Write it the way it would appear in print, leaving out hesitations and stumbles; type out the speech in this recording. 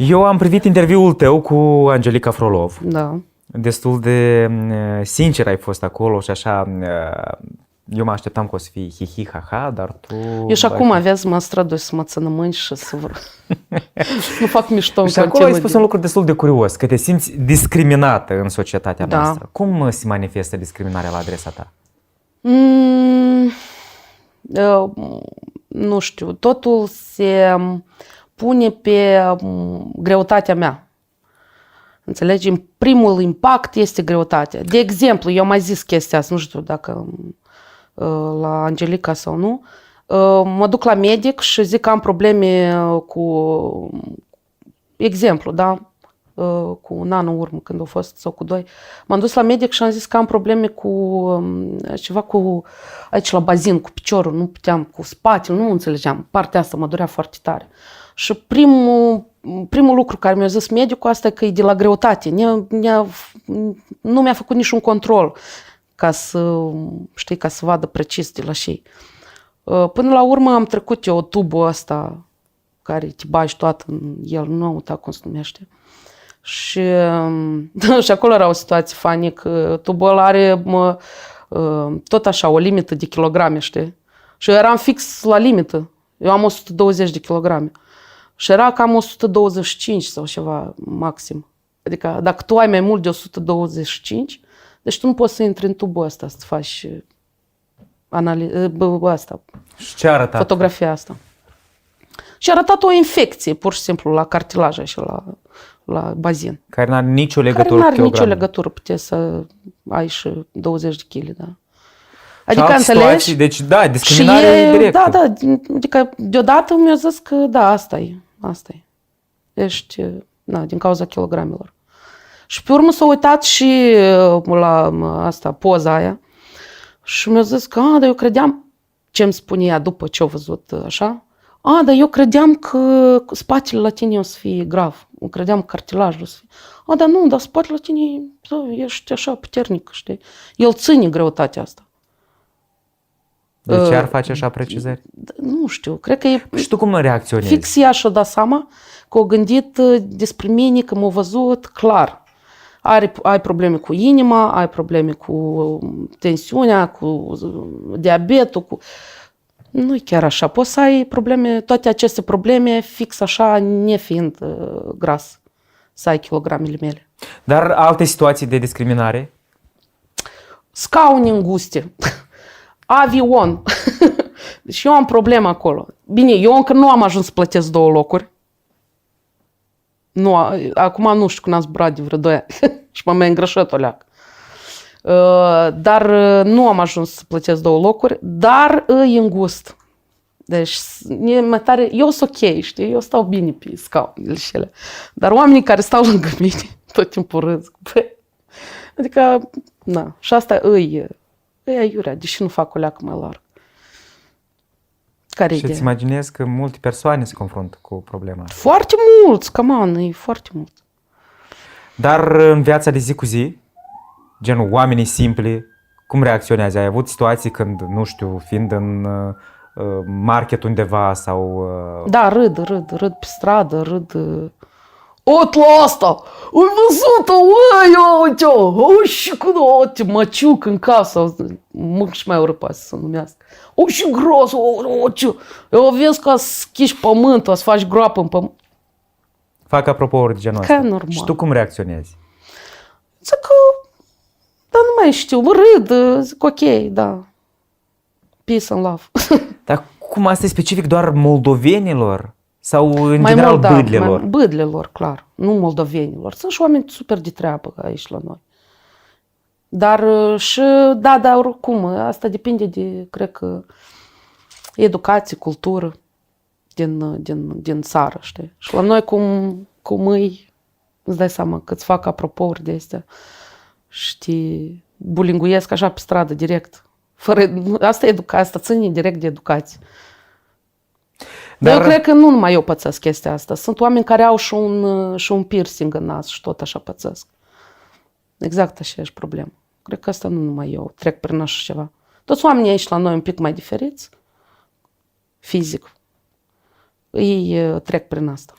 Eu am privit interviul tău cu Angelica Frolov. Da. Destul de sincer ai fost acolo și așa, eu mă așteptam că o să fii hi-hi, ha-ha, dar tu... Eu și acum avea să mă strădui să mă țină mâini și să nu fac mișto în Și acolo ai spus un lucru destul de curios, că te simți discriminată în societatea noastră. Cum se manifestă discriminarea la adresa ta? Nu știu, totul se pune pe greutatea mea. Înțelegi? Primul impact este greutatea. De exemplu, eu am mai zis chestia asta, nu știu dacă la Angelica sau nu, mă duc la medic și zic că am probleme cu, exemplu, da? Cu un an în urmă, când a fost, sau cu 2, m-am dus la medic și am zis că am probleme cu ceva cu, aici la bazin, cu piciorul, nu puteam, cu spatele, nu înțelegeam, partea asta mă durea foarte tare. Și primul lucru care mi-a zis medicul asta e că e de la greutate, nu mi-a făcut niciun control ca să, știi, ca să vadă precis de la șei. Până la urmă am trecut eu tubul ăsta care te bagi toată în el, nu am uitat cum se numește. Și acolo era o situație funny, că tubul ăla are tot așa o limită de kilograme, știi? Și eu eram fix la limită. Eu am 120 de kilograme. Și era cam 125 sau ceva maxim. Adică dacă tu ai mai mult de 125, deci tu nu poți să intri în tubul ăsta să faci Și ce a arătat? Fotografia asta. Și a arătat o infecție, pur și simplu, la cartilaj și la bazin. Care n-are nicio legătură care n-are cu nicio kilogramele. legătură, puteți să ai și 20 de kg, da. Adică înțelegi? Deci da, discriminare directă. Da, adică deodată mi-a zis că da, asta e. Ești, din cauza kilogramelor. Și pe urmă s-a uitat și la asta, poza aia și mi-a zis că, dar eu credeam, ce îmi spunea după ce a văzut așa, dar eu credeam că spatele la tine o să fie grav. Eu credeam că cartilajul o să fie. Dar nu, dar spatele la tine ești așa puternic, știi? El ține greutatea asta. De ce ar face așa precizări? Nu știu, cred că e... Și tu cum reacționezi? Fix ea și-a dat seama că a gândit despre mine, că m-a văzut clar. Ai probleme cu inima, ai probleme cu tensiunea, cu diabetul, cu... Nu e chiar așa. Poți să ai probleme, toate aceste probleme fix așa, nefiind gras, să ai kilogramele mele. Dar alte situații de discriminare? Scaune înguste, avion. Deci eu am problemă acolo. Bine, eu încă nu am ajuns să plătesc 2 locuri. Nu, acum nu știu când am zburat de vreo 2 ani și m-am mai îngrășat o leacă. Dar nu am ajuns să plătesc 2 locuri, dar e îngust. Deci, e mai tare, eu sunt ok, știi, eu stau bine pe scaunele și ele. Dar oamenii care stau lângă mine, tot timpul râd. Adică, na, și asta îi aiurea, deși nu fac o leacă mai largă. Care și îți imaginezi că multe persoane se confruntă cu problema asta. Foarte mulți, come on, e foarte mult. Dar în viața de zi cu zi, genul oamenii simpli, cum reacționează? Ai avut situații când, nu știu, fiind în market undeva sau... Da, râd pe stradă, râd... Otla asta! Ai văzut-o, uite-o! Și când te măciuc în casă, mânc și mai urât să numească. Și gros, eu vezi că schiși pământul, să faci groapă în pământ. Fac apropo-uri de genul ăsta. Ca normal. Și tu cum reacționezi? Zic că, dar nu mai știu, râd, zic ok, da. Peace and love. Dar cum asta e specific doar moldovenilor? Sau în mai general mult, da, bâdlilor? Bâdlilor, clar, nu moldovenilor. Sunt și oameni super de treabă aici la noi. Dar și, da, oricum, asta depinde de, cred că, educație, cultură din țară, știi? Și la noi cum îți dai seama că îți fac apropouri de astea, știi, bulinguiesc așa pe stradă direct. Asta e educație, asta ține direct de educație. Dar eu cred că nu numai eu pățesc chestia asta. Sunt oameni care au și un piercing în nas și tot așa pățesc. Exact așa e problemă. Cred că asta nu numai eu trec prin așa ceva. Toți oamenii aici la noi un pic mai diferiți, fizic, ei trec prin asta.